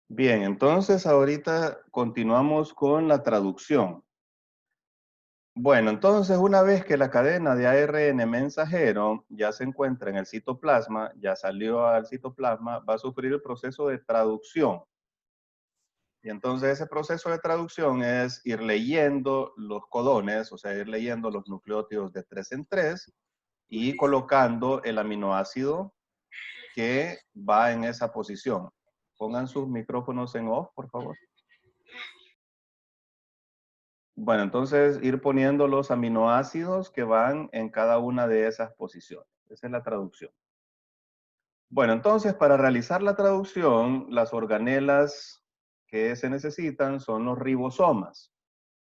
Bien, entonces ahorita continuamos con la traducción. Bueno, entonces una vez que la cadena de ARN mensajero ya se encuentra en el citoplasma, ya salió al citoplasma, va a sufrir el proceso de traducción. Y entonces ese proceso de traducción es ir leyendo los codones, o sea, ir leyendo los nucleótidos de 3 en 3 y colocando el aminoácido que va en esa posición. Pongan sus micrófonos en off, por favor. Bueno, entonces ir poniendo los aminoácidos que van en cada una de esas posiciones. Esa es la traducción. Bueno, entonces para realizar la traducción, las organelas que se necesitan son los ribosomas.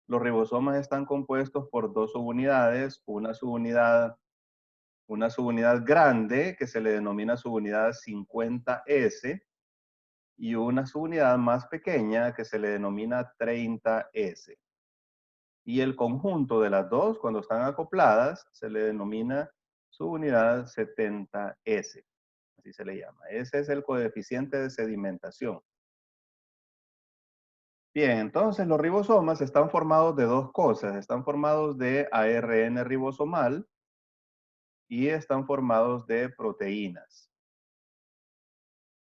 Los ribosomas están compuestos por dos subunidades, una subunidad grande que se le denomina subunidad 50S y una subunidad más pequeña que se le denomina 30S. Y el conjunto de las dos, cuando están acopladas, se le denomina subunidad 70S, así se le llama. Ese es el coeficiente de sedimentación. Bien, entonces los ribosomas están formados de dos cosas. Están formados de ARN ribosomal y están formados de proteínas.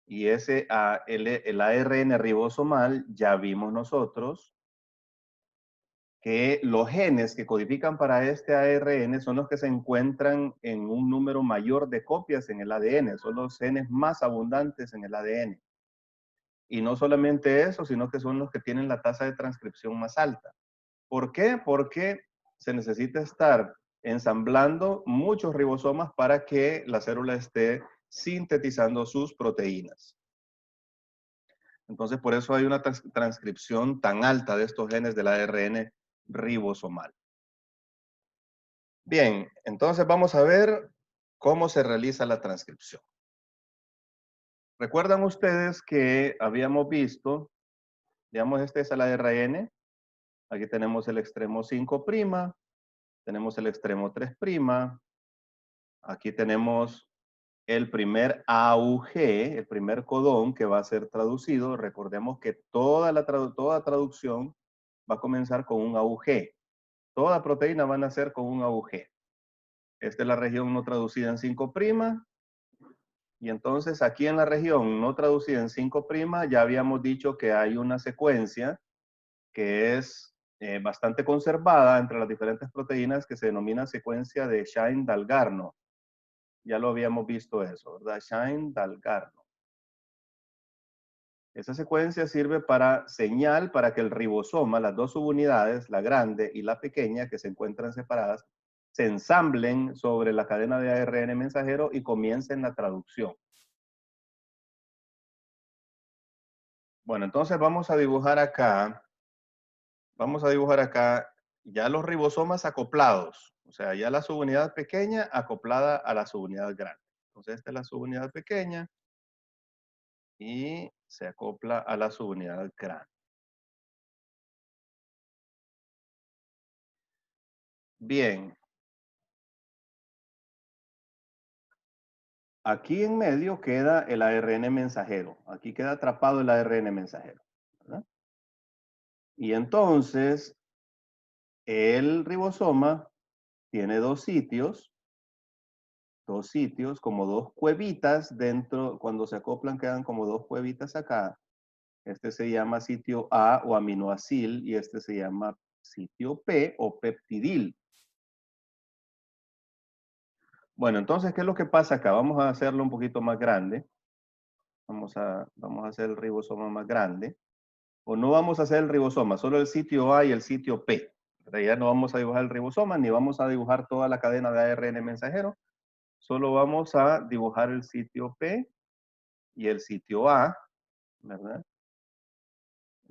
Y el ARN ribosomal ya vimos nosotros que los genes que codifican para este ARN son los que se encuentran en un número mayor de copias en el ADN, son los genes más abundantes en el ADN. Y no solamente eso, sino que son los que tienen la tasa de transcripción más alta. ¿Por qué? Porque se necesita estar ensamblando muchos ribosomas para que la célula esté sintetizando sus proteínas. Entonces, por eso hay una transcripción tan alta de estos genes del ARN ribosomal. Bien, entonces vamos a ver cómo se realiza la transcripción. ¿Recuerdan ustedes que habíamos visto, digamos, este es el ARN, aquí tenemos el extremo 5', tenemos el extremo 3', aquí tenemos el primer AUG, el primer codón que va a ser traducido. Recordemos que toda traducción va a comenzar con un AUG. Toda proteína va a nacer con un AUG. Esta es la región no traducida en 5', y entonces aquí en la región no traducida en 5', ya habíamos dicho que hay una secuencia que es bastante conservada entre las diferentes proteínas que se denomina secuencia de Shine-Dalgarno. Ya lo habíamos visto eso, ¿verdad? Shine-Dalgarno. Esa secuencia sirve para señal para que el ribosoma, las dos subunidades, la grande y la pequeña, que se encuentran separadas, se ensamblen sobre la cadena de ARN mensajero y comiencen la traducción. Bueno, entonces vamos a dibujar acá ya los ribosomas acoplados, o sea, ya la subunidad pequeña acoplada a la subunidad grande. Entonces esta es la subunidad pequeña y se acopla a la subunidad grande. Bien, aquí en medio queda el ARN mensajero, aquí queda atrapado el ARN mensajero, ¿verdad? Y entonces el ribosoma tiene dos sitios, como dos cuevitas dentro, cuando se acoplan quedan como dos cuevitas acá. Este se llama sitio A o aminoacil y este se llama sitio P o peptidil. Bueno, entonces, ¿qué es lo que pasa acá? Vamos a hacerlo un poquito más grande. Vamos a hacer el ribosoma más grande. O no vamos a hacer el ribosoma, solo el sitio A y el sitio P. Ya no vamos a dibujar el ribosoma, ni vamos a dibujar toda la cadena de ARN mensajero. Solo vamos a dibujar el sitio P y el sitio A, ¿verdad?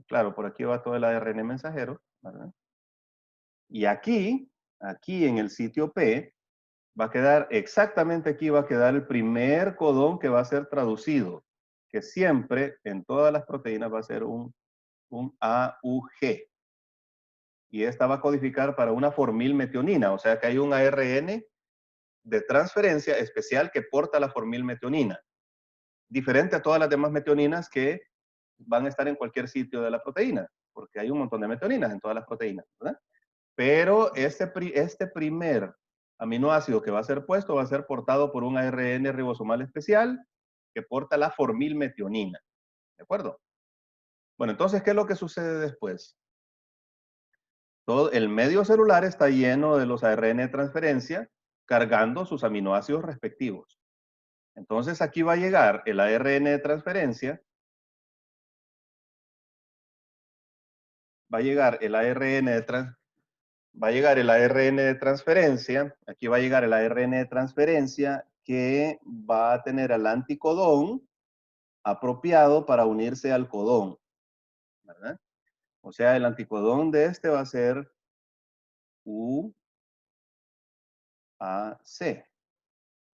Claro, por aquí va todo el ARN mensajero, ¿verdad? Y aquí en el sitio P, va a quedar, exactamente aquí va a quedar el primer codón que va a ser traducido, que siempre en todas las proteínas va a ser un AUG. Y esta va a codificar para una formilmetionina, o sea que hay un ARN de transferencia especial que porta la formilmetionina, diferente a todas las demás metioninas que van a estar en cualquier sitio de la proteína, porque hay un montón de meteoninas en todas las proteínas, ¿verdad? Pero este primer aminoácido que va a ser puesto va a ser portado por un ARN ribosomal especial que porta la formilmetionina, ¿de acuerdo? Bueno, entonces, ¿qué es lo que sucede después? Todo el medio celular está lleno de los ARN de transferencia cargando sus aminoácidos respectivos. Entonces, aquí va a llegar el ARN de transferencia, va a llegar el ARN de va a llegar el ARN de transferencia, aquí va a llegar el ARN de transferencia que va a tener al anticodón apropiado para unirse al codón, ¿verdad? O sea, el anticodón de este va a ser UAC.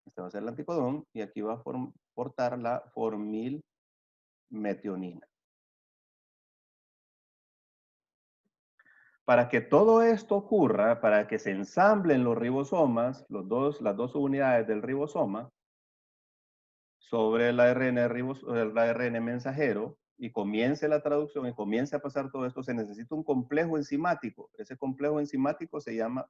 Este va a ser el anticodón y aquí va a portar la formilmetionina. Para que todo esto ocurra, para que se ensamblen los ribosomas, las dos unidades del ribosoma, sobre el ARN mensajero y comience la traducción y comience a pasar todo esto, se necesita un complejo enzimático. Ese complejo enzimático se llama...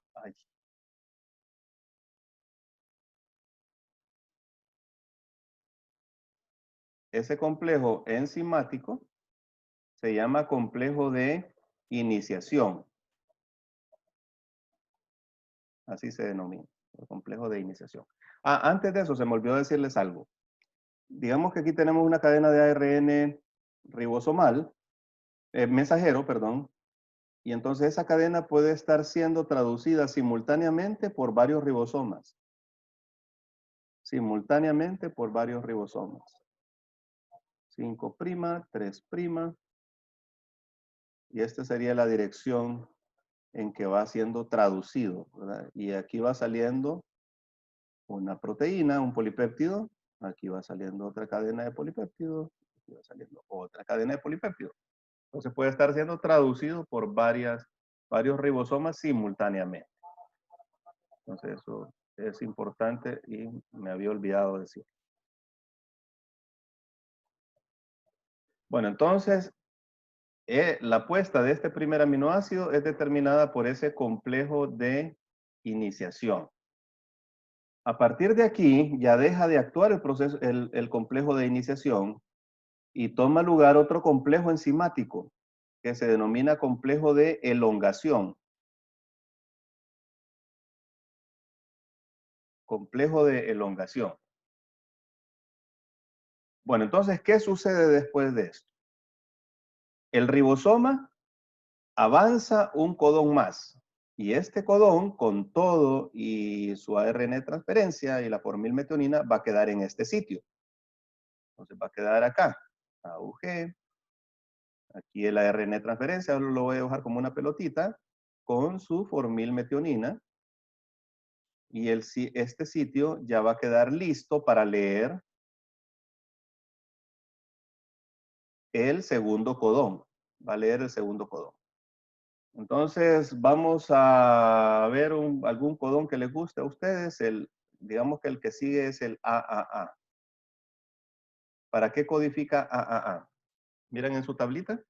ese complejo enzimático se llama complejo de iniciación. Así se denomina, el complejo de iniciación. Antes de eso, se me olvidó decirles algo. Digamos que aquí tenemos una cadena de ARN ribosomal, mensajero, perdón, y entonces esa cadena puede estar siendo traducida simultáneamente por varios ribosomas. Simultáneamente por varios ribosomas. 5', 3', y esta sería la dirección en que va siendo traducido, ¿verdad? Y aquí va saliendo una proteína, un polipéptido, aquí va saliendo otra cadena de polipéptidos, aquí va saliendo otra cadena de polipéptidos. Entonces puede estar siendo traducido por varios ribosomas simultáneamente. Entonces eso es importante y me había olvidado decir. Bueno, entonces la puesta de este primer aminoácido es determinada por ese complejo de iniciación. A partir de aquí ya deja de actuar el proceso, el complejo de iniciación y toma lugar otro complejo enzimático que se denomina complejo de elongación. Complejo de elongación. Bueno, entonces, ¿qué sucede después de esto? El ribosoma avanza un codón más y este codón con todo y su ARN de transferencia y la formilmetionina va a quedar en este sitio. Entonces va a quedar acá, AUG, aquí el ARN de transferencia, lo voy a dibujar como una pelotita con su formilmetionina y este sitio ya va a quedar listo para leer el segundo codón. Va a leer el segundo codón. Entonces, vamos a ver algún codón que les guste a ustedes. Digamos que el que sigue es el AAA. ¿Para qué codifica AAA? Miren en su tablita.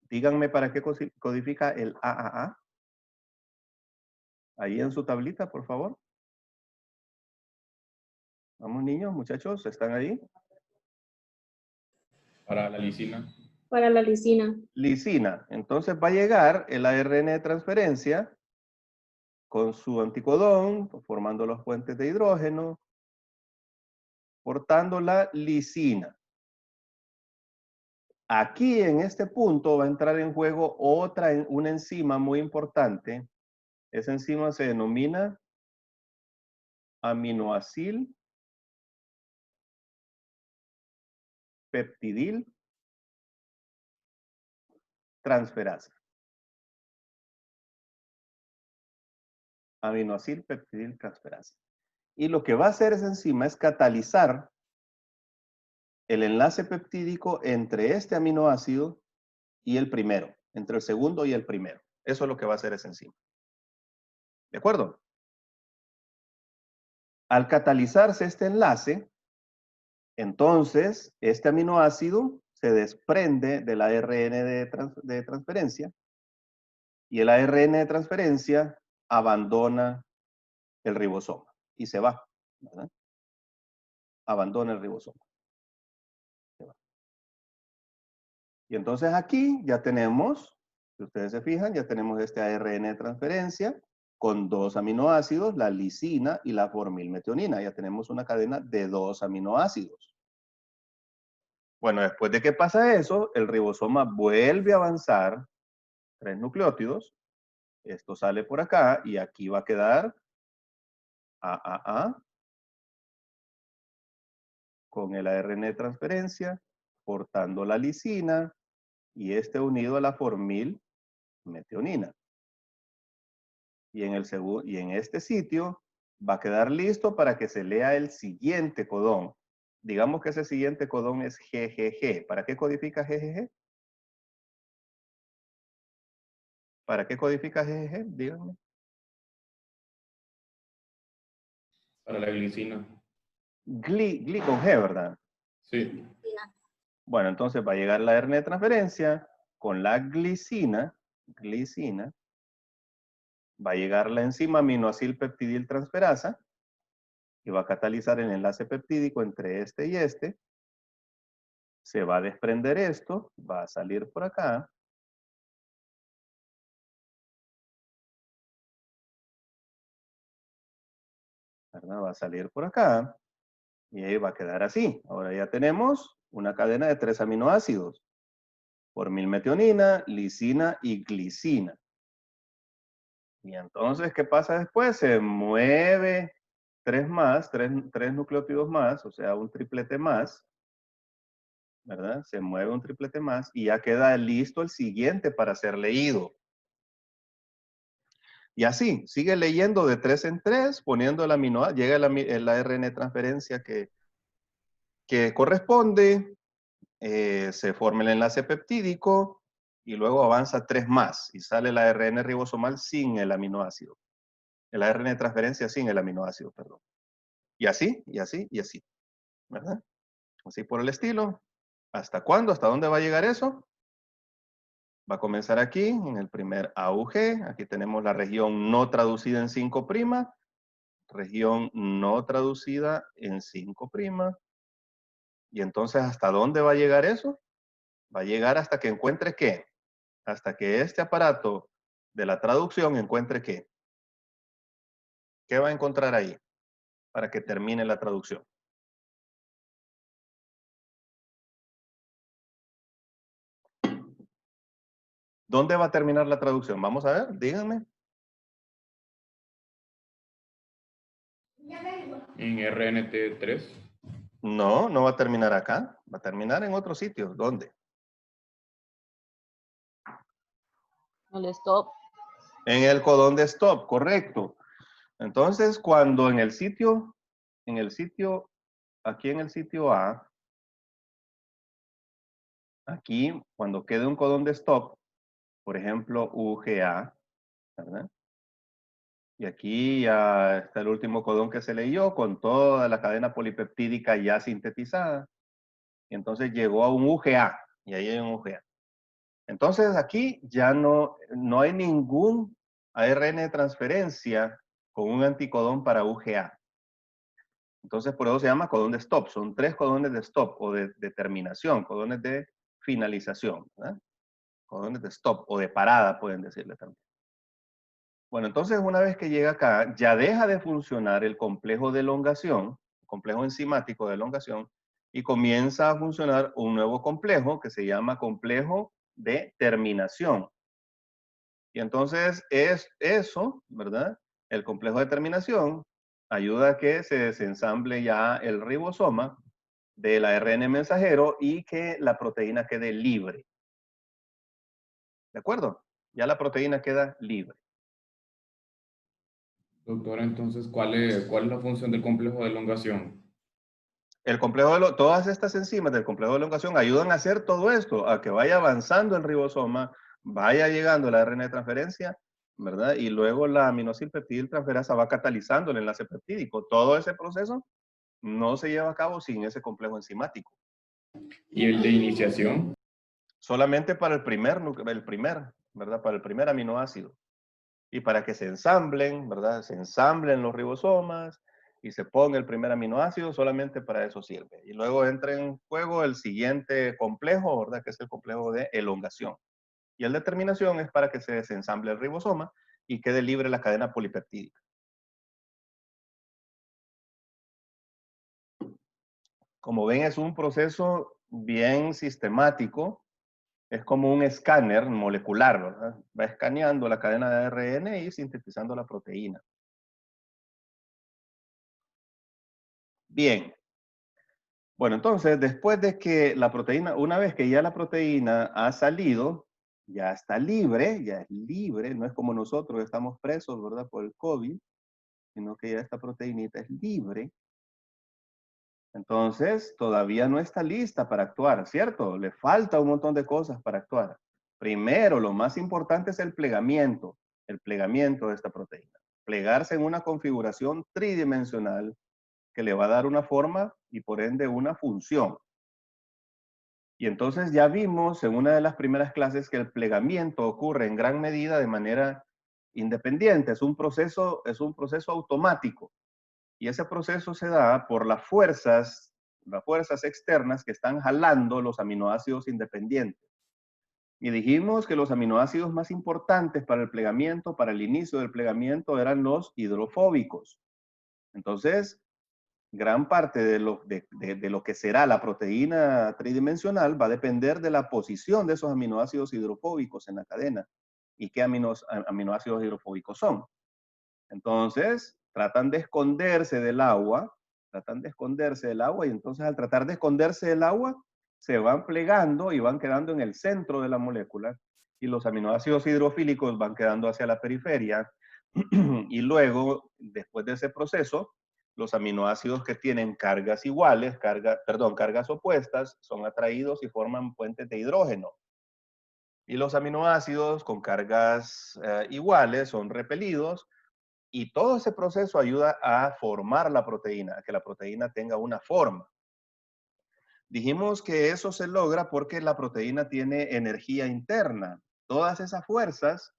Díganme para qué codifica el AAA. Ahí en su tablita, por favor. Vamos, niños, muchachos, ¿están ahí? Para la lisina. Para la lisina. Lisina. Entonces va a llegar el ARN de transferencia con su anticodón, formando los puentes de hidrógeno, portando la lisina. Aquí en este punto va a entrar en juego una enzima muy importante. Esa enzima se denomina aminoacil peptidil transferasa. Aminoacil peptidil transferasa. Y lo que va a hacer esa enzima es catalizar el enlace peptídico entre este aminoácido y el primero, entre el segundo y el primero. Eso es lo que va a hacer esa enzima. ¿De acuerdo? Al catalizarse este enlace, entonces este aminoácido se desprende del ARN de transferencia y el ARN de transferencia abandona el ribosoma y se va, ¿verdad? Abandona el ribosoma. Se va. Y entonces aquí ya tenemos, si ustedes se fijan, ya tenemos este ARN de transferencia con 2 aminoácidos, la lisina y la formilmetionina. Ya tenemos una cadena de 2 aminoácidos. Bueno, después de que pasa eso, el ribosoma vuelve a avanzar 3 nucleótidos. Esto sale por acá y aquí va a quedar AAA con el ARN de transferencia, portando la lisina y este unido a la formilmetionina. Y en este sitio va a quedar listo para que se lea el siguiente codón. Digamos que ese siguiente codón es GGG. ¿Para qué codifica GGG? ¿Para qué codifica GGG? Díganme. Para la glicina. Gli con G, ¿verdad? Sí. Bueno, entonces va a llegar la ARN de transferencia con la glicina, va a llegar la enzima aminoacilpeptidil transferasa y va a catalizar el enlace peptídico entre este y este. Se va a desprender esto, va a salir por acá. ¿Verdad? Va a salir por acá y ahí va a quedar así. Ahora ya tenemos una cadena de 3 aminoácidos. Formilmetionina, lisina y glicina. Y entonces, ¿qué pasa después? Se mueve 3 más, 3 nucleótidos más, o sea, un triplete más, ¿verdad? Se mueve un triplete más y ya queda listo el siguiente para ser leído. Y así, sigue leyendo de 3 en 3, poniendo el aminoácido, llega el ARN de transferencia que corresponde, se forma el enlace peptídico y luego avanza 3 más y sale el ARN ribosomal sin el aminoácido. El ARN de transferencia sin el aminoácido, perdón. Y así, y así, y así, ¿verdad? Así por el estilo. ¿Hasta cuándo? ¿Hasta dónde va a llegar eso? Va a comenzar aquí, en el primer AUG. Aquí tenemos la región no traducida en 5', región no traducida en 5'. Y entonces, ¿hasta dónde va a llegar eso? Va a llegar hasta que encuentre ¿qué? Hasta que este aparato de la traducción encuentre ¿qué? ¿Qué va a encontrar ahí para que termine la traducción? ¿Dónde va a terminar la traducción? Vamos a ver, díganme. En RNT3. No, no va a terminar acá. Va a terminar en otro sitio. ¿Dónde? El stop. En el codón de stop, correcto. Entonces, cuando en el sitio, aquí en el sitio A, aquí, cuando quede un codón de stop, por ejemplo, UGA, ¿verdad? Y aquí ya está el último codón que se leyó con toda la cadena polipeptídica ya sintetizada. Y entonces llegó a un UGA, y ahí hay un UGA. Entonces aquí ya no hay ningún ARN de transferencia con un anticodón para UGA. Entonces por eso se llama codón de stop. Son 3 codones de stop o de terminación, codones de finalización, ¿verdad? Codones de stop o de parada pueden decirle también. Bueno, entonces una vez que llega acá, ya deja de funcionar el complejo de elongación, complejo enzimático de elongación, y comienza a funcionar un nuevo complejo que se llama complejo de terminación. Y entonces es eso, ¿verdad? El complejo de terminación ayuda a que se desensamble ya el ribosoma del ARN mensajero y que la proteína quede libre. ¿De acuerdo? Ya la proteína queda libre. Doctora, entonces, ¿cuál es la función del complejo de elongación? El complejo de todas estas enzimas del complejo de elongación ayudan a hacer todo esto, a que vaya avanzando el ribosoma, vaya llegando el ARN de transferencia, ¿verdad? Y luego la aminoacilpeptidiltransferasa va catalizando el enlace peptídico. Todo ese proceso no se lleva a cabo sin ese complejo enzimático. ¿Y el de iniciación? Solamente para ¿verdad? Para el primer aminoácido. Y para que se ensamblen, ¿verdad? Se ensamblen los ribosomas y se ponga el primer aminoácido, solamente para eso sirve. Y luego entra en juego el siguiente complejo, ¿verdad? Que es el complejo de elongación. Y el de terminación es para que se desensamble el ribosoma y quede libre la cadena polipeptídica. Como ven, es un proceso bien sistemático. Es como un escáner molecular, ¿verdad? Va escaneando la cadena de ARN y sintetizando la proteína. Bien. Bueno, entonces, después de que la proteína, una vez que ya la proteína ha salido, ya está libre, ya es libre, no es como nosotros estamos presos, ¿verdad? Por el COVID, sino que ya esta proteinita es libre. Entonces, todavía no está lista para actuar, ¿cierto? Le falta un montón de cosas para actuar. Primero, lo más importante es el plegamiento de esta proteína. Plegarse en una configuración tridimensional que le va a dar una forma y por ende una función. Y entonces ya vimos en una de las primeras clases que el plegamiento ocurre en gran medida de manera independiente, es un proceso automático. Y ese proceso se da por las fuerzas externas que están jalando los aminoácidos independientes. Y dijimos que los aminoácidos más importantes para el plegamiento, para el inicio del plegamiento, eran los hidrofóbicos. Entonces, gran parte de lo que será la proteína tridimensional va a depender de la posición de esos aminoácidos hidrofóbicos en la cadena. ¿Y qué aminoácidos hidrofóbicos son? Entonces, tratan de esconderse del agua, y entonces al tratar de esconderse del agua, se van plegando y van quedando en el centro de la molécula, y los aminoácidos hidrofílicos van quedando hacia la periferia, y luego, después de ese proceso, los aminoácidos que tienen cargas iguales, cargas opuestas, son atraídos y forman puentes de hidrógeno. Y los aminoácidos con cargas iguales son repelidos, y todo ese proceso ayuda a formar la proteína, a que la proteína tenga una forma. Dijimos que eso se logra porque la proteína tiene energía interna. Todas esas fuerzas,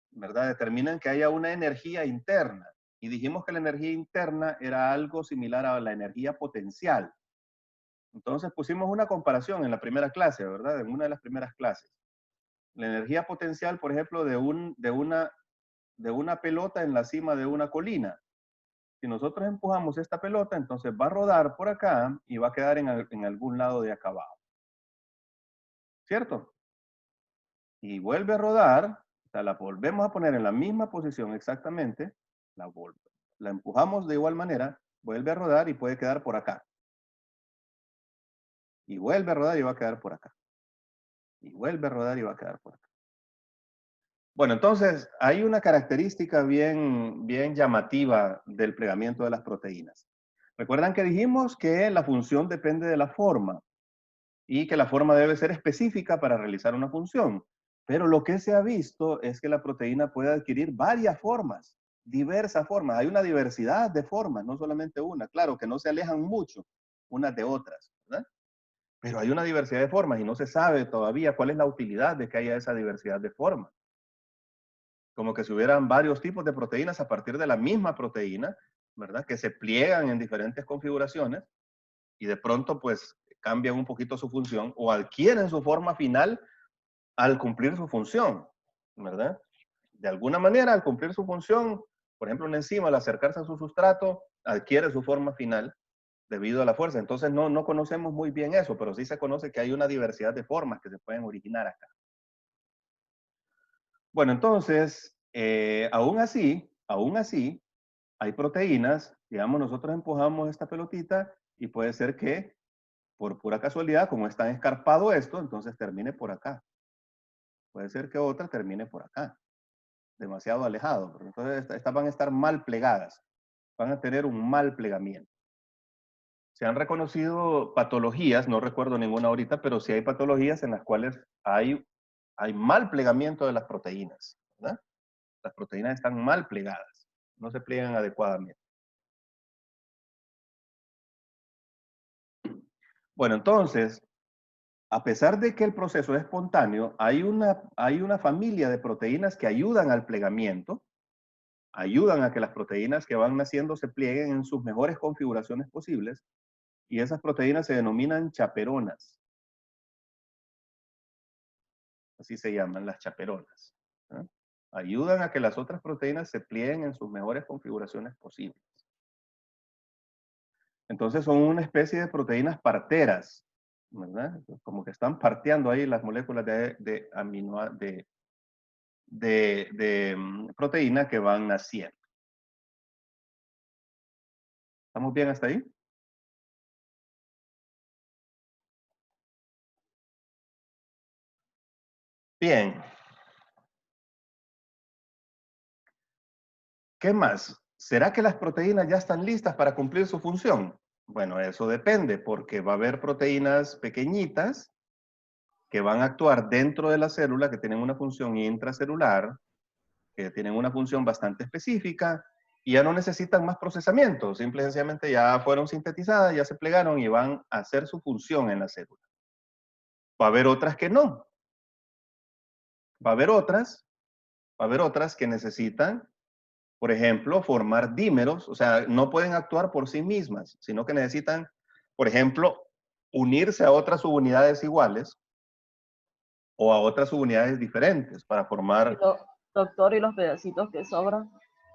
¿verdad?, determinan que haya una energía interna. Y dijimos que la energía interna era algo similar a la energía potencial. Entonces pusimos una comparación en la primera clase, ¿verdad? En una de las primeras clases. La energía potencial, por ejemplo, de una pelota en la cima de una colina. Si nosotros empujamos esta pelota, entonces va a rodar por acá y va a quedar en algún lado de acá abajo. ¿Cierto? Y vuelve a rodar, o sea, la volvemos a poner en la misma posición exactamente, la empujamos de igual manera, vuelve a rodar y puede quedar por acá. Y vuelve a rodar y va a quedar por acá. Y vuelve a rodar y va a quedar por acá. Bueno, entonces hay una característica bien llamativa del plegamiento de las proteínas. Recuerdan que dijimos que la función depende de la forma y que la forma debe ser específica para realizar una función. Pero lo que se ha visto es que la proteína puede adquirir varias formas, diversas formas. Hay una diversidad de formas, no solamente una. Claro que no se alejan mucho unas de otras, ¿verdad? Pero hay una diversidad de formas y no se sabe todavía cuál es la utilidad de que haya esa diversidad de formas. Como que si hubieran varios tipos de proteínas a partir de la misma proteína, ¿verdad? Que se pliegan en diferentes configuraciones y de pronto pues cambian un poquito su función o adquieren su forma final al cumplir su función, ¿verdad? De alguna manera, al cumplir su función, por ejemplo, una enzima al acercarse a su sustrato, adquiere su forma final debido a la fuerza. Entonces no conocemos muy bien eso, pero sí se conoce que hay una diversidad de formas que se pueden originar acá. Bueno, entonces, aún así, hay proteínas, digamos, nosotros empujamos esta pelotita y puede ser que, por pura casualidad, como es tan escarpado esto, entonces termine por acá. Puede ser que otra termine por acá, demasiado alejado. Entonces, estas van a estar mal plegadas, van a tener un mal plegamiento. Se han reconocido patologías, no recuerdo ninguna ahorita, pero sí hay patologías en las cuales hay mal plegamiento de las proteínas, ¿verdad? Las proteínas están mal plegadas, no se pliegan adecuadamente. Bueno, entonces, a pesar de que el proceso es espontáneo, hay una familia de proteínas que ayudan al plegamiento, ayudan a que las proteínas que van naciendo se plieguen en sus mejores configuraciones posibles, y esas proteínas se denominan chaperonas. Así se llaman, las chaperonas. ¿Ah? Ayudan a que las otras proteínas se plieguen en sus mejores configuraciones posibles. Entonces son una especie de proteínas parteras, ¿verdad? Como que están parteando ahí las moléculas de proteína que van naciendo. ¿Estamos bien hasta ahí? Bien. ¿Qué más? ¿Será que las proteínas ya están listas para cumplir su función? Bueno, eso depende, porque va a haber proteínas pequeñitas que van a actuar dentro de la célula, que tienen una función intracelular, que tienen una función bastante específica, y ya no necesitan más procesamiento, simple y sencillamente ya fueron sintetizadas, ya se plegaron y van a hacer su función en la célula. Va a haber otras que no. Va a haber otras que necesitan, por ejemplo, formar dímeros, o sea, no pueden actuar por sí mismas, sino que necesitan, por ejemplo, unirse a otras subunidades iguales o a otras subunidades diferentes para formar, Doctor, ¿y los pedacitos que sobran?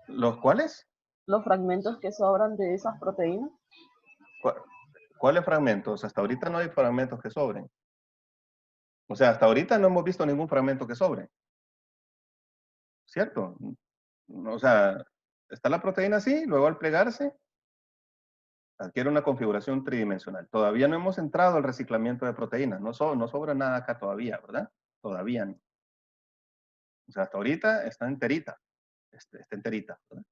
¿los cuales? ¿Los fragmentos que sobran de esas proteínas? ¿Cuáles fragmentos? Hasta ahorita no hay fragmentos que sobren. O sea, hasta ahorita no hemos visto ningún fragmento que sobre. ¿Cierto? O sea, está la proteína así, luego al plegarse, adquiere una configuración tridimensional. Todavía no hemos entrado al reciclamiento de proteínas. No sobra nada acá todavía, ¿verdad? Todavía no. O sea, hasta ahorita está enterita. Está enterita, ¿verdad?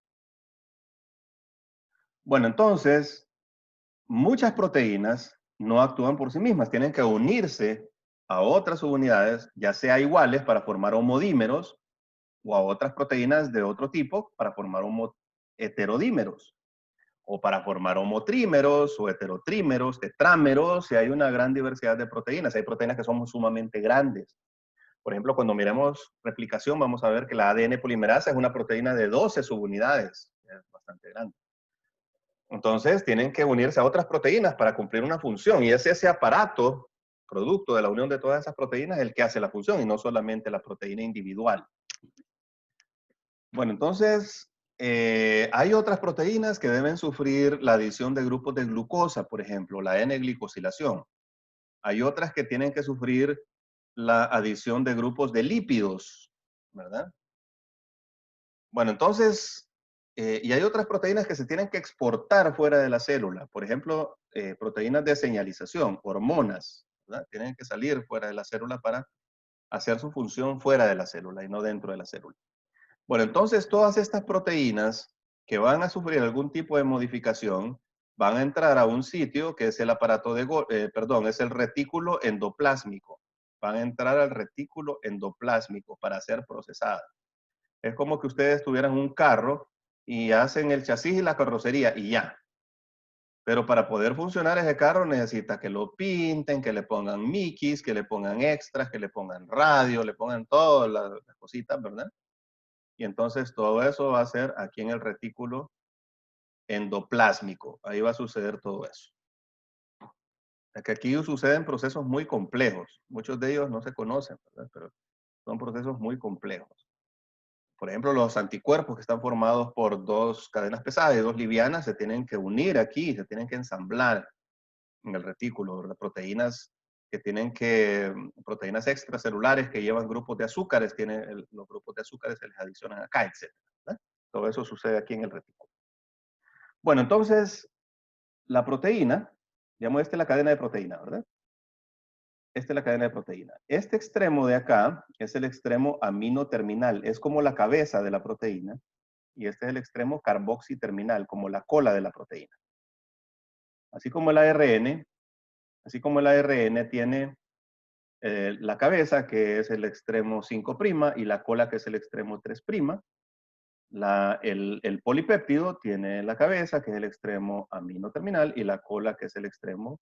Bueno, entonces, muchas proteínas no actúan por sí mismas. Tienen que unirse a otras subunidades, ya sea iguales para formar homodímeros, o a otras proteínas de otro tipo para formar heterodímeros, o para formar homotrímeros o heterotrímeros, tetrámeros, y hay una gran diversidad de proteínas. Hay proteínas que son sumamente grandes. Por ejemplo, cuando miremos replicación, vamos a ver que la ADN polimerasa es una proteína de 12 subunidades. Es bastante grande. Entonces, tienen que unirse a otras proteínas para cumplir una función, y es ese aparato, producto de la unión de todas esas proteínas, el que hace la función, y no solamente la proteína individual. Bueno, entonces, hay otras proteínas que deben sufrir la adición de grupos de glucosa, por ejemplo, la N-glicosilación. Hay otras que tienen que sufrir la adición de grupos de lípidos, ¿verdad? Bueno, entonces, y hay otras proteínas que se tienen que exportar fuera de la célula. Por ejemplo, proteínas de señalización, hormonas, ¿verdad? Tienen que salir fuera de la célula para hacer su función fuera de la célula y no dentro de la célula. Bueno, entonces todas estas proteínas que van a sufrir algún tipo de modificación van a entrar a un sitio que es el aparato es el retículo endoplásmico. Van a entrar al retículo endoplásmico para ser procesadas. Es como que ustedes tuvieran un carro y hacen el chasis y la carrocería y ya. Pero para poder funcionar ese carro necesita que lo pinten, que le pongan mickeys, que le pongan extras, que le pongan radio, le pongan todas las cositas, ¿verdad? Y entonces todo eso va a ser aquí en el retículo endoplásmico. Ahí va a suceder todo eso. Que aquí suceden procesos muy complejos. Muchos de ellos no se conocen, ¿verdad? Pero son procesos muy complejos. Por ejemplo, los anticuerpos que están formados por dos cadenas pesadas y dos livianas se tienen que unir aquí, se tienen que ensamblar en el retículo, ¿verdad? Proteínas extracelulares que llevan grupos de azúcares, los grupos de azúcares se les adicionan acá, etc. ¿verdad? Todo eso sucede aquí en el retículo. Bueno, entonces, la proteína, digamos, esta es la cadena de proteína, ¿verdad? Esta es la cadena de proteína. Este extremo de acá es el extremo aminoterminal, es como la cabeza de la proteína, y este es el extremo carboxiterminal, como la cola de la proteína. Así como el ARN, tiene la cabeza, que es el extremo 5' y la cola, que es el extremo 3'. el polipéptido tiene la cabeza, que es el extremo amino terminal, y la cola, que es el extremo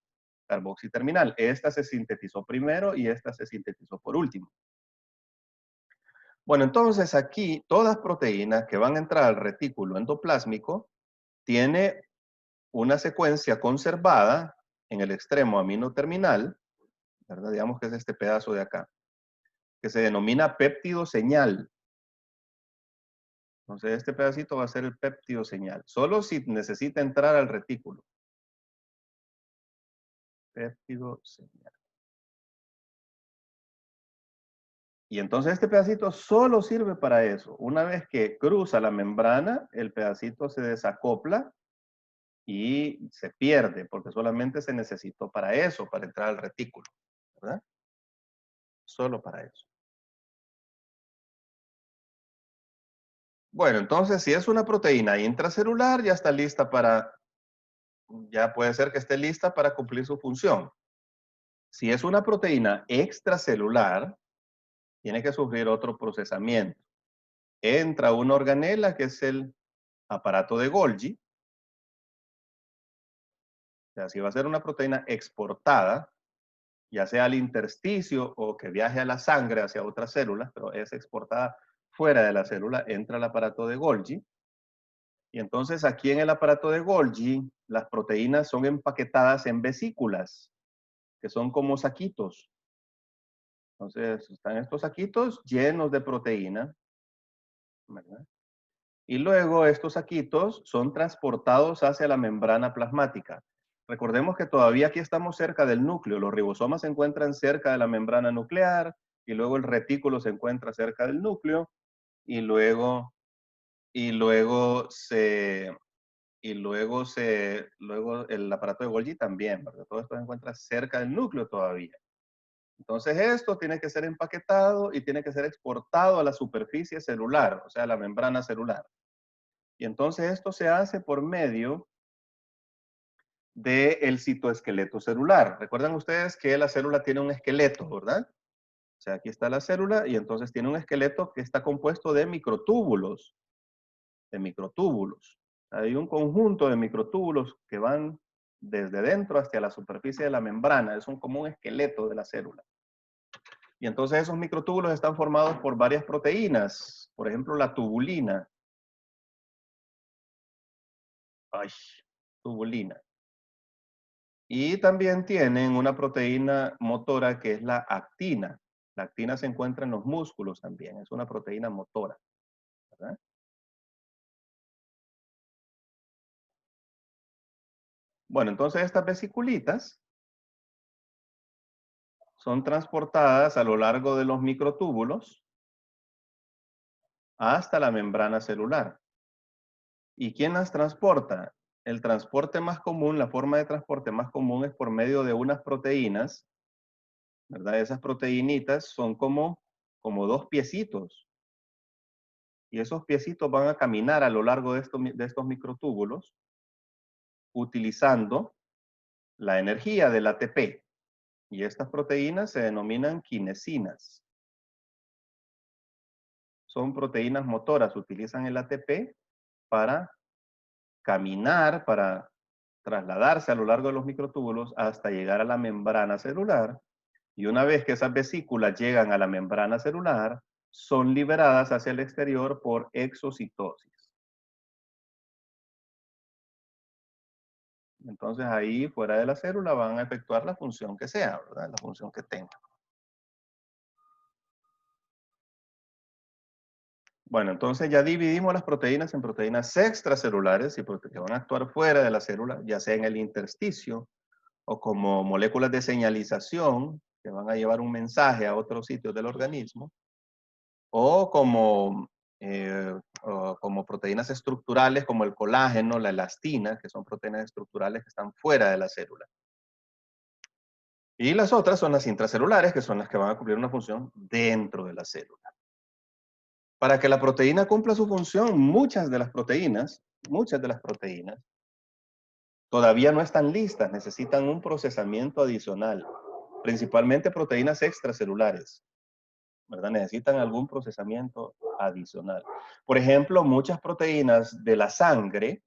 carboxiterminal. Esta se sintetizó primero y esta se sintetizó por último. Bueno, entonces aquí todas proteínas que van a entrar al retículo endoplásmico tiene una secuencia conservada en el extremo amino terminal, ¿verdad? Digamos que es este pedazo de acá, que se denomina péptido señal. Entonces este pedacito va a ser el péptido señal, solo si necesita entrar al retículo. Péptido señal. Y entonces este pedacito solo sirve para eso. Una vez que cruza la membrana, el pedacito se desacopla y se pierde, porque solamente se necesitó para eso, para entrar al retículo, ¿verdad? Solo para eso. Bueno, entonces si es una proteína intracelular, ya está lista para, ya puede ser que esté lista para cumplir su función. Si es una proteína extracelular, tiene que sufrir otro procesamiento. Entra una organela, que es el aparato de Golgi. O sea, si va a ser una proteína exportada, ya sea al intersticio o que viaje a la sangre hacia otras células, pero es exportada fuera de la célula, entra el aparato de Golgi. Y entonces aquí en el aparato de Golgi, las proteínas son empaquetadas en vesículas, que son como saquitos. Entonces están estos saquitos llenos de proteína, ¿verdad? Y luego estos saquitos son transportados hacia la membrana plasmática. Recordemos que todavía aquí estamos cerca del núcleo. Los ribosomas se encuentran cerca de la membrana nuclear y luego el retículo se encuentra cerca del núcleo y luego luego el aparato de Golgi también, ¿verdad? Todo esto se encuentra cerca del núcleo todavía. Entonces esto tiene que ser empaquetado y tiene que ser exportado a la superficie celular, o sea, a la membrana celular. Y entonces esto se hace por medio del citoesqueleto celular. Recuerdan ustedes que la célula tiene un esqueleto, ¿verdad? O sea, aquí está la célula y entonces tiene un esqueleto que está compuesto de microtúbulos. Hay un conjunto de microtúbulos que van desde dentro hasta la superficie de la membrana. Es como un esqueleto de la célula. Y entonces esos microtúbulos están formados por varias proteínas. Por ejemplo, la tubulina. Ay, tubulina. Y también tienen una proteína motora que es la actina. La actina se encuentra en los músculos también. Es una proteína motora, ¿verdad? Bueno, entonces estas vesiculitas son transportadas a lo largo de los microtúbulos hasta la membrana celular. ¿Y quién las transporta? El transporte más común, la forma de transporte más común es por medio de unas proteínas, ¿verdad? Esas proteínitas son como dos piecitos. Y esos piecitos van a caminar a lo largo de estos microtúbulos utilizando la energía del ATP. Y estas proteínas se denominan quinesinas. Son proteínas motoras, utilizan el ATP para caminar, para trasladarse a lo largo de los microtúbulos hasta llegar a la membrana celular. Y una vez que esas vesículas llegan a la membrana celular, son liberadas hacia el exterior por exocitosis. Entonces ahí, fuera de la célula, van a efectuar la función que sea, ¿verdad? La función que tenga. Bueno, entonces ya dividimos las proteínas en proteínas extracelulares y que van a actuar fuera de la célula, ya sea en el intersticio o como moléculas de señalización que van a llevar un mensaje a otros sitios del organismo, o como proteínas estructurales como el colágeno, la elastina, que son proteínas estructurales que están fuera de la célula. Y las otras son las intracelulares, que son las que van a cumplir una función dentro de la célula. Para que la proteína cumpla su función, muchas de las proteínas, todavía no están listas, necesitan un procesamiento adicional, principalmente proteínas extracelulares. ¿verdad? Necesitan algún procesamiento adicional. Por ejemplo, muchas proteínas de la sangre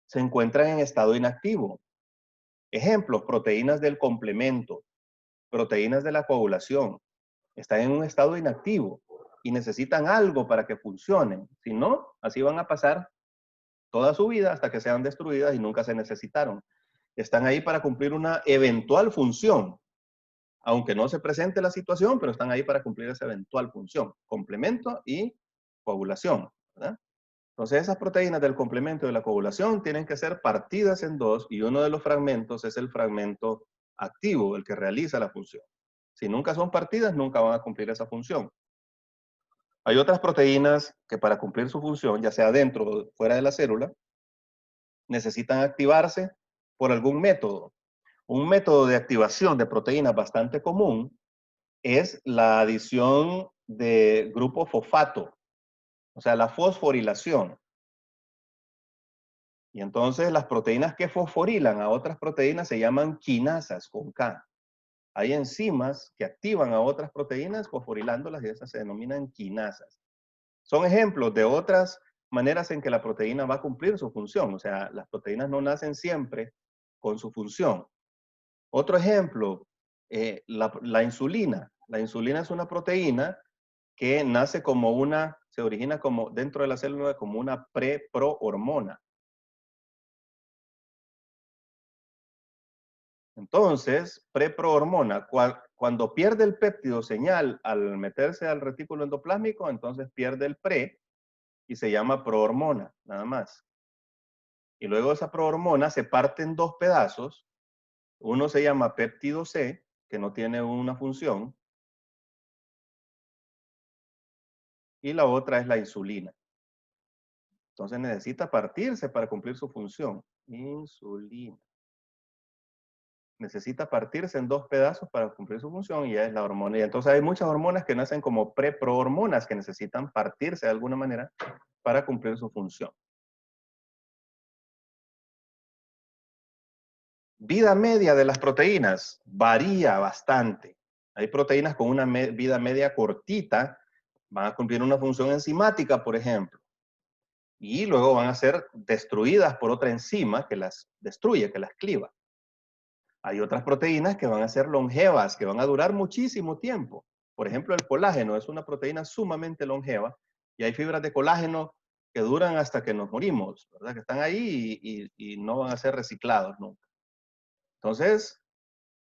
se encuentran en estado inactivo. Ejemplos, proteínas del complemento, proteínas de la coagulación, están en un estado inactivo y necesitan algo para que funcionen. Si no, así van a pasar toda su vida hasta que sean destruidas y nunca se necesitaron. Están ahí para cumplir una eventual función, aunque no se presente la situación, pero están ahí para cumplir esa eventual función, complemento y coagulación, ¿verdad? Entonces esas proteínas del complemento y de la coagulación tienen que ser partidas en dos y uno de los fragmentos es el fragmento activo, el que realiza la función. Si nunca son partidas, nunca van a cumplir esa función. Hay otras proteínas que para cumplir su función, ya sea dentro o fuera de la célula, necesitan activarse por algún método. Un método de activación de proteínas bastante común es la adición de grupo fosfato, o sea, la fosforilación. Y entonces las proteínas que fosforilan a otras proteínas se llaman quinasas con K. Hay enzimas que activan a otras proteínas fosforilándolas y esas se denominan quinasas. Son ejemplos de otras maneras en que la proteína va a cumplir su función. O sea, las proteínas no nacen siempre con su función. Otro ejemplo, la insulina. La insulina es una proteína que nace como se origina como dentro de la célula como una preprohormona. Entonces, preprohormona, cuando pierde el péptido señal al meterse al retículo endoplásmico, entonces pierde el pre y se llama prohormona, nada más. Y luego esa prohormona se parte en dos pedazos. Uno se llama péptido C, que no tiene una función, y la otra es la insulina. Entonces necesita partirse para cumplir su función. Insulina. Necesita partirse en dos pedazos para cumplir su función y ya es la hormona. Y entonces hay muchas hormonas que nacen como preprohormonas que necesitan partirse de alguna manera para cumplir su función. Vida media de las proteínas varía bastante. Hay proteínas con una vida media cortita, van a cumplir una función enzimática, por ejemplo, y luego van a ser destruidas por otra enzima que las destruye, que las cliva. Hay otras proteínas que van a ser longevas, que van a durar muchísimo tiempo. Por ejemplo, el colágeno es una proteína sumamente longeva y hay fibras de colágeno que duran hasta que nos morimos, ¿verdad? Que están ahí y no van a ser reciclados nunca. Entonces,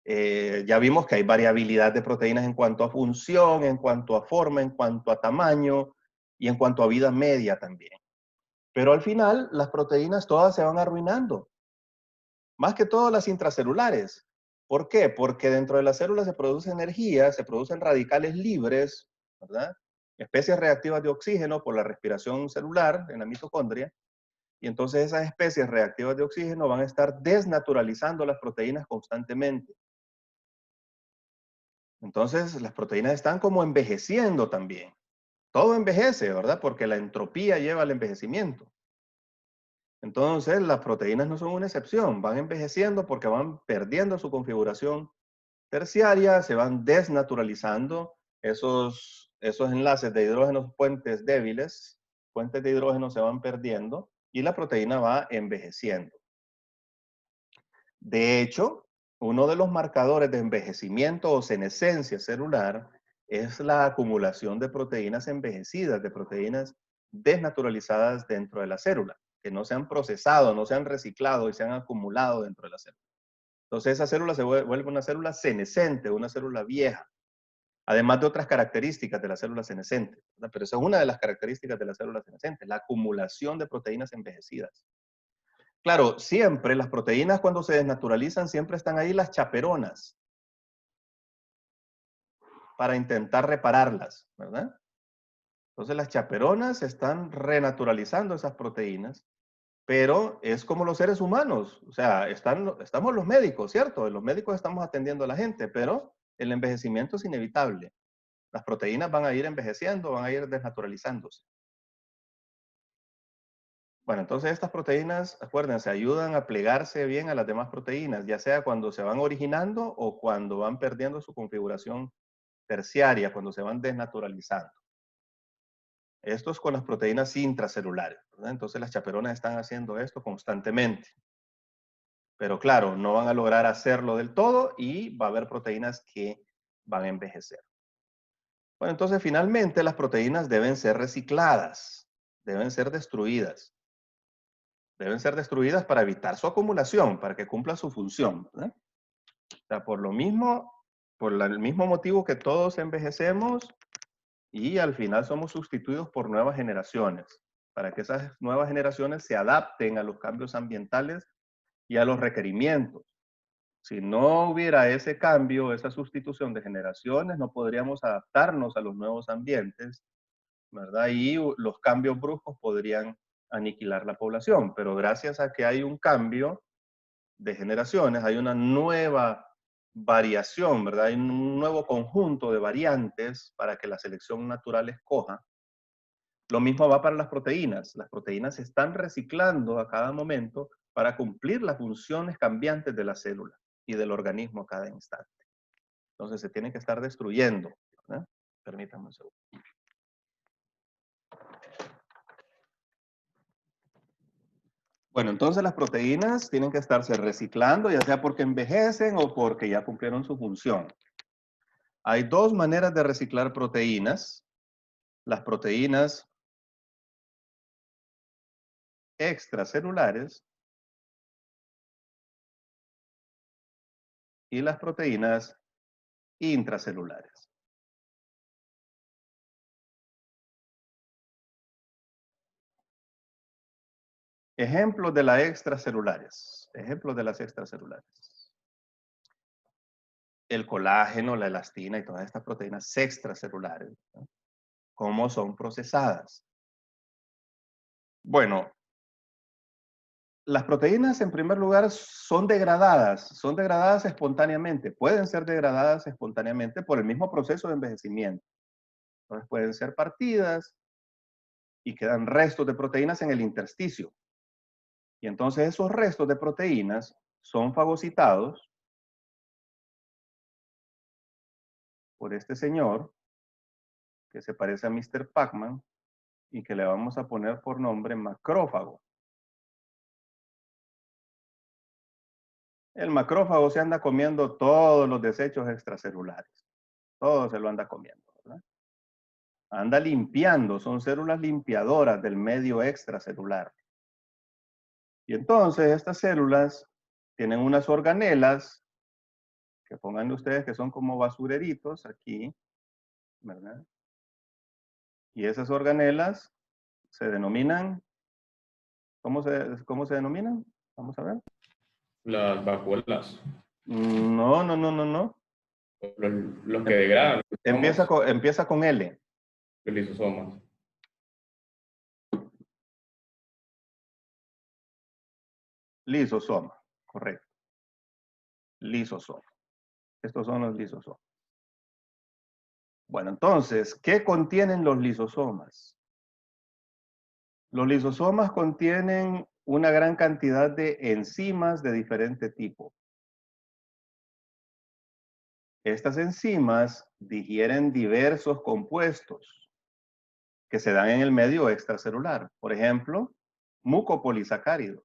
ya vimos que hay variabilidad de proteínas en cuanto a función, en cuanto a forma, en cuanto a tamaño y en cuanto a vida media también. Pero al final, las proteínas todas se van arruinando. Más que todo las intracelulares. ¿Por qué? Porque dentro de las células se produce energía, se producen radicales libres, ¿verdad? Especies reactivas de oxígeno por la respiración celular en la mitocondria. Y entonces esas especies reactivas de oxígeno van a estar desnaturalizando las proteínas constantemente. Entonces las proteínas están como envejeciendo también. Todo envejece, ¿verdad? Porque la entropía lleva al envejecimiento. Entonces, las proteínas no son una excepción, van envejeciendo porque van perdiendo su configuración terciaria, se van desnaturalizando esos enlaces de hidrógenos puentes débiles, puentes de hidrógeno se van perdiendo y la proteína va envejeciendo. De hecho, uno de los marcadores de envejecimiento o senescencia celular es la acumulación de proteínas envejecidas, de proteínas desnaturalizadas dentro de la célula, que no se han procesado, no se han reciclado y se han acumulado dentro de la célula. Entonces esa célula se vuelve una célula senescente, una célula vieja, además de otras características de la célula senescente, ¿verdad? Pero esa es una de las características de la célula senescente, la acumulación de proteínas envejecidas. Claro, siempre las proteínas cuando se desnaturalizan, siempre están ahí las chaperonas para intentar repararlas, ¿verdad? Entonces las chaperonas están renaturalizando esas proteínas, pero es como los seres humanos, o sea, estamos los médicos, ¿cierto? Los médicos estamos atendiendo a la gente, pero el envejecimiento es inevitable. Las proteínas van a ir envejeciendo, van a ir desnaturalizándose. Bueno, entonces estas proteínas, acuérdense, ayudan a plegarse bien a las demás proteínas, ya sea cuando se van originando o cuando van perdiendo su configuración terciaria, cuando se van desnaturalizando. Esto es con las proteínas intracelulares, ¿verdad? Entonces las chaperonas están haciendo esto constantemente. Pero claro, no van a lograr hacerlo del todo y va a haber proteínas que van a envejecer. Bueno, entonces finalmente las proteínas deben ser recicladas, deben ser destruidas. Deben ser destruidas para evitar su acumulación, para que cumpla su función, ¿verdad? O sea, por lo mismo, el mismo motivo que todos envejecemos y al final somos sustituidos por nuevas generaciones, para que esas nuevas generaciones se adapten a los cambios ambientales y a los requerimientos. Si no hubiera ese cambio, esa sustitución de generaciones, no podríamos adaptarnos a los nuevos ambientes, ¿verdad? Y los cambios bruscos podrían aniquilar la población, pero gracias a que hay un cambio de generaciones, hay una nueva variación, ¿verdad? Hay un nuevo conjunto de variantes para que la selección natural escoja. Lo mismo va para las proteínas. Las proteínas se están reciclando a cada momento para cumplir las funciones cambiantes de la célula y del organismo a cada instante. Entonces se tienen que estar destruyendo, ¿verdad? Permítanme un segundo. Bueno, entonces las proteínas tienen que estarse reciclando, ya sea porque envejecen o porque ya cumplieron su función. Hay dos maneras de reciclar proteínas. Las proteínas extracelulares y las proteínas intracelulares. Ejemplos de las extracelulares. Ejemplos de las extracelulares. El colágeno, la elastina y todas estas proteínas extracelulares, ¿no? ¿Cómo son procesadas? Bueno, las proteínas en primer lugar son degradadas espontáneamente, pueden ser degradadas espontáneamente por el mismo proceso de envejecimiento. Entonces pueden ser partidas y quedan restos de proteínas en el intersticio. Y entonces esos restos de proteínas son fagocitados por este señor que se parece a Mr. Pac-Man y que le vamos a poner por nombre macrófago. El macrófago se anda comiendo todos los desechos extracelulares. Todo se lo anda comiendo, ¿verdad? Anda limpiando, son células limpiadoras del medio extracelular. Y entonces estas células tienen unas organelas, que pongan ustedes que son como basureritos aquí, ¿verdad? Y esas organelas se denominan, ¿cómo se denominan? Vamos a ver. Las vacuolas, No, no, no, no, no. los que degradan, Empieza con L. los lisosomas. Lisosoma, correcto. Lisosoma. Estos son los lisosomas. Bueno, entonces, ¿qué contienen los lisosomas? Los lisosomas contienen una gran cantidad de enzimas de diferente tipo. Estas enzimas digieren diversos compuestos que se dan en el medio extracelular. Por ejemplo, mucopolisacáridos.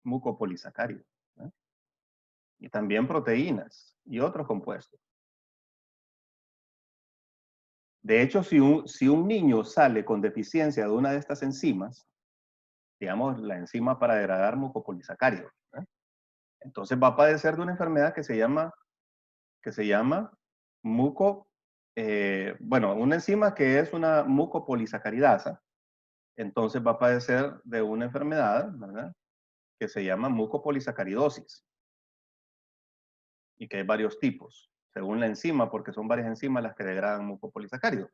Mucopolisacáridos, ¿eh? Y también proteínas y otros compuestos. De hecho, si un niño sale con deficiencia de una de estas enzimas, digamos la enzima para degradar mucopolisacáridos, ¿eh? Entonces va a padecer de una enfermedad que se llama una enzima que es una mucopolisacaridasa. Entonces va a padecer de una enfermedad, ¿verdad?, que se llama mucopolisacaridosis. Y que hay varios tipos, según la enzima, porque son varias enzimas las que degradan mucopolisacáridos.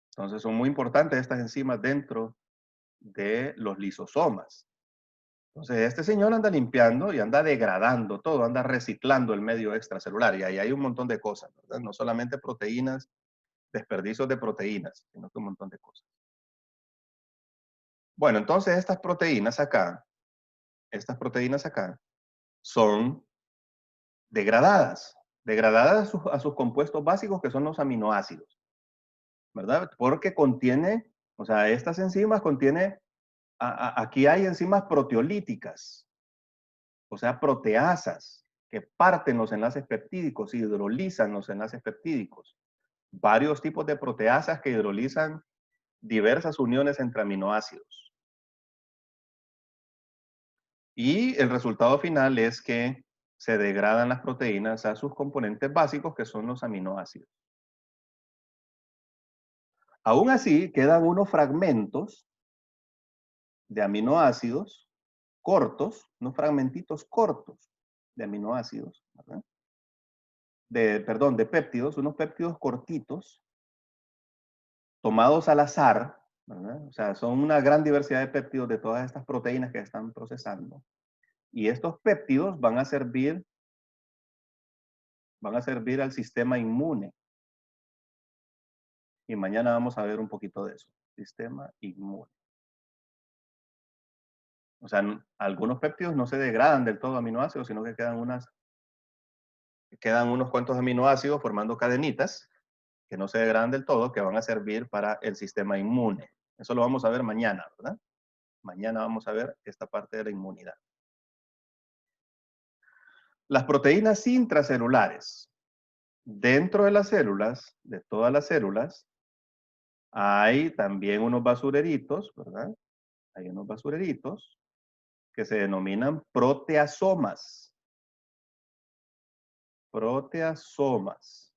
Entonces son muy importantes estas enzimas dentro de los lisosomas. Entonces este señor anda limpiando y anda degradando todo, anda reciclando el medio extracelular. Y ahí hay un montón de cosas, ¿verdad? No solamente proteínas, desperdicios de proteínas, sino que un montón de cosas. Bueno, entonces estas proteínas acá, estas proteínas acá, son degradadas. Degradadas a sus compuestos básicos, que son los aminoácidos, ¿verdad? Porque contiene, o sea, estas enzimas contiene, aquí hay enzimas proteolíticas, o sea, proteasas, que parten los enlaces peptídicos, hidrolizan los enlaces peptídicos. Varios tipos de proteasas que hidrolizan diversas uniones entre aminoácidos. Y el resultado final es que se degradan las proteínas a sus componentes básicos, que son los aminoácidos. Aún así, quedan unos fragmentos de aminoácidos cortos, unos fragmentitos cortos de aminoácidos, ¿verdad? De péptidos, unos péptidos cortitos, tomados al azar, ¿verdad? O sea, son una gran diversidad de péptidos de todas estas proteínas que están procesando. Y estos péptidos van a servir al sistema inmune. Y mañana vamos a ver un poquito de eso, sistema inmune. O sea, algunos péptidos no se degradan del todo aminoácidos, sino que quedan unos cuantos aminoácidos formando cadenitas que no se degradan del todo, que van a servir para el sistema inmune. Eso lo vamos a ver mañana, ¿verdad? Mañana vamos a ver esta parte de la inmunidad. Las proteínas intracelulares. Dentro de las células, de todas las células, hay también unos basureritos, ¿verdad? Hay unos basureritos que se denominan proteasomas. Proteasomas.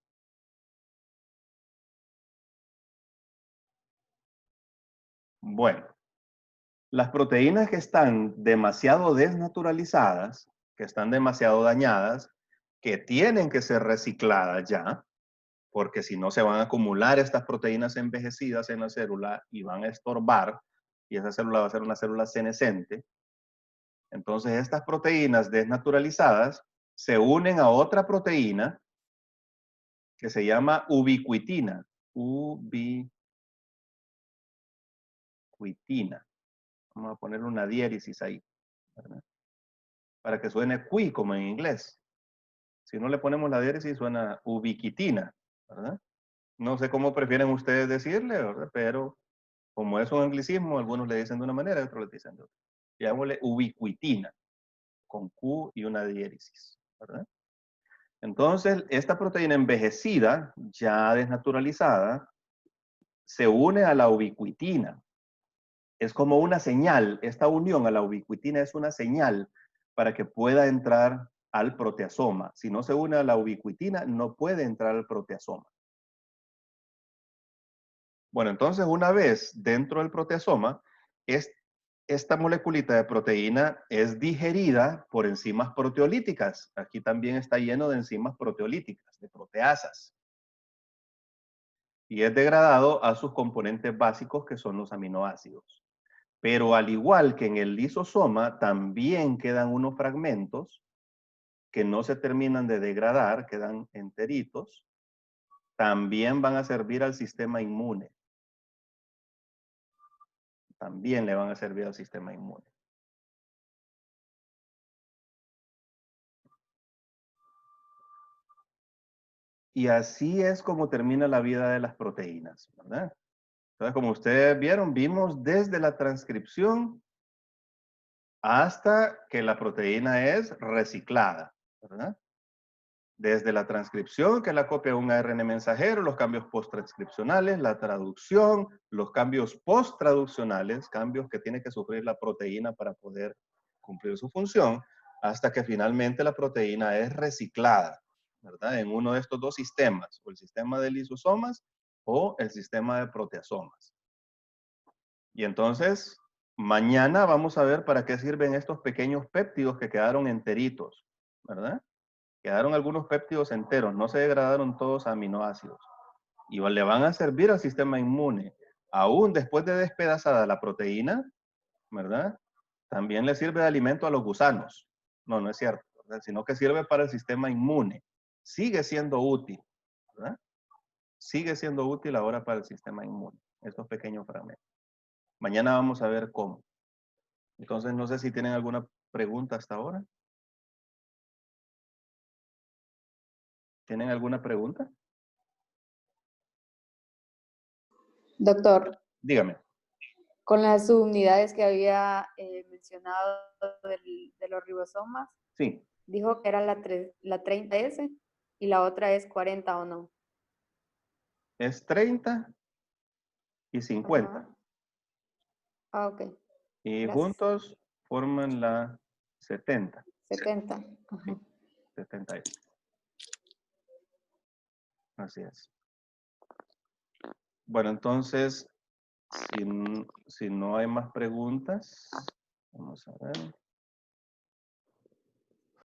Bueno, las proteínas que están demasiado desnaturalizadas, que están demasiado dañadas, que tienen que ser recicladas ya, porque si no se van a acumular estas proteínas envejecidas en la célula y van a estorbar, y esa célula va a ser una célula senescente. Entonces estas proteínas desnaturalizadas se unen a otra proteína que se llama ubiquitina. Ubiquitina. Vamos a ponerle una diéresis ahí, ¿verdad? Para que suene qui como en inglés. Si no le ponemos la diéresis suena ubiquitina, ¿verdad? No sé cómo prefieren ustedes decirle, ¿verdad? Pero como es un anglicismo, algunos le dicen de una manera y otros le dicen de otra. Llamémosle ubiquitina, con Q y una diéresis, ¿verdad? Entonces, esta proteína envejecida, ya desnaturalizada, se une a la ubiquitina. Es como una señal, esta unión a la ubiquitina es una señal para que pueda entrar al proteasoma. Si no se une a la ubiquitina, no puede entrar al proteasoma. Bueno, entonces una vez dentro del proteasoma, esta moleculita de proteína es digerida por enzimas proteolíticas. Aquí también está lleno de enzimas proteolíticas, de proteasas. Y es degradado a sus componentes básicos, que son los aminoácidos. Pero al igual que en el lisosoma, también quedan unos fragmentos que no se terminan de degradar, quedan enteritos. También van a servir al sistema inmune. También le van a servir al sistema inmune. Y así es como termina la vida de las proteínas, ¿verdad? Entonces, como ustedes vieron, vimos desde la transcripción hasta que la proteína es reciclada, ¿verdad? Desde la transcripción, que es la copia de un ARN mensajero, los cambios post-transcripcionales, la traducción, los cambios post-traduccionales, cambios que tiene que sufrir la proteína para poder cumplir su función, hasta que finalmente la proteína es reciclada, ¿verdad? En uno de estos dos sistemas, o el sistema de lisosomas o el sistema de proteasomas. Y entonces, mañana vamos a ver para qué sirven estos pequeños péptidos que quedaron enteritos, ¿verdad? Quedaron algunos péptidos enteros, no se degradaron todos a aminoácidos. Y le van a servir al sistema inmune. Aún después de despedazada la proteína, ¿verdad? También le sirve de alimento a los gusanos. No, no es cierto, ¿verdad? Sino que sirve para el sistema inmune. Sigue siendo útil, ¿verdad? Sigue siendo útil ahora para el sistema inmune, estos pequeños fragmentos. Mañana vamos a ver cómo. Entonces, no sé si tienen alguna pregunta hasta ahora? ¿Tienen alguna pregunta? Doctor, Dígame. con las subunidades que había mencionado de los ribosomas, Sí. dijo que era la 30S y la otra es 40 o no. Es 30 y 50. Ajá. Ah, ok. Y Gracias. juntos forman la 70. 70. Ajá. 70. Así es. Bueno, entonces, si no hay más preguntas, vamos a ver.